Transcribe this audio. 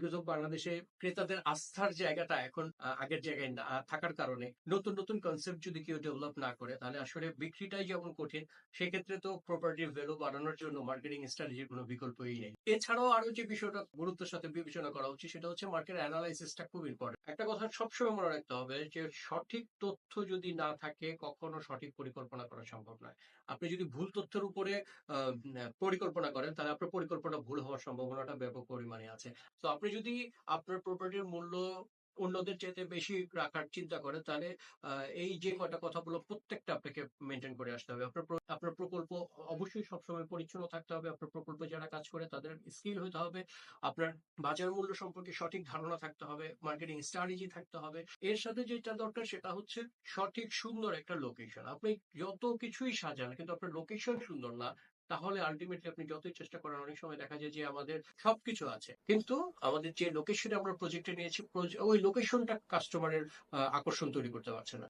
Because of বাংলাদেশে ক্রেতাদের আস্থার জায়গাটা এখন আগের জায়গায় না থাকার কারণে নতুন নতুন কনসেপ্ট যদি কেউ ডেভেলপ না করে তাহলে আসলে বিক্রিটাই যেমন কঠিন, সেক্ষেত্রে তো প্রপার্টির ভ্যালু বাড়ানোর জন্য মার্কেটিং স্ট্র্যাটেজির কোনো বিকল্পই নেই। এছাড়াও আরো যে বিষয়টা গুরুত্বের সাথে বিবেচনা করা উচিত সেটা হচ্ছে মার্কেট অ্যানালাইসিসটা খুব ইম্পর্টেন্ট। একটা কথা সবসময় মনে রাখতে হবে যে সঠিক তথ্য যদি না থাকে কখনো সঠিক পরিকল্পনা করা সম্ভব নয়। আপনি যদি ভুল তথ্যের উপরে পরিকল্পনা করেন তাহলে আপনার পরিকল্পনা ভুল হওয়ার সম্ভাবনাটা ব্যাপক পরিমাণে আছে। তো আপনি যদি আপনার প্রপার্টির মূল্য অন্যদের চাইতে বেশি রাখার চিন্তা করেন তাহলে এই যে কয়টা কথা বললো প্রত্যেকটা আপনাকে মেনটেন করে আসতে হবে। আপনার প্রকল্প অবশ্যই সবসময় পরিচ্ছন্ন থাকতে হবে। আপনার প্রকল্পে যারা কাজ করে তাদের স্কিল হতে হবে। আপনার বাজার মূল্য সম্পর্কে সঠিক ধারণা থাকতে হবে, মার্কেটিং স্ট্র্যাটেজি থাকতে হবে। এর সাথে যেটা দরকার সেটা হচ্ছে সঠিক সুন্দর একটা লোকেশন। আপনি যত কিছুই সাজান কিন্তু আপনার লোকেশন সুন্দর না তাহলে আলটিমেটলি আপনি যতই চেষ্টা করেন অনেক সময় দেখা যায় যে আমাদের সবকিছু আছে কিন্তু আমাদের যে লোকেশনে আমরা প্রজেক্টে নিয়েছি ওই লোকেশনটা কাস্টমারের আকর্ষণ তৈরি করতে পারছে না।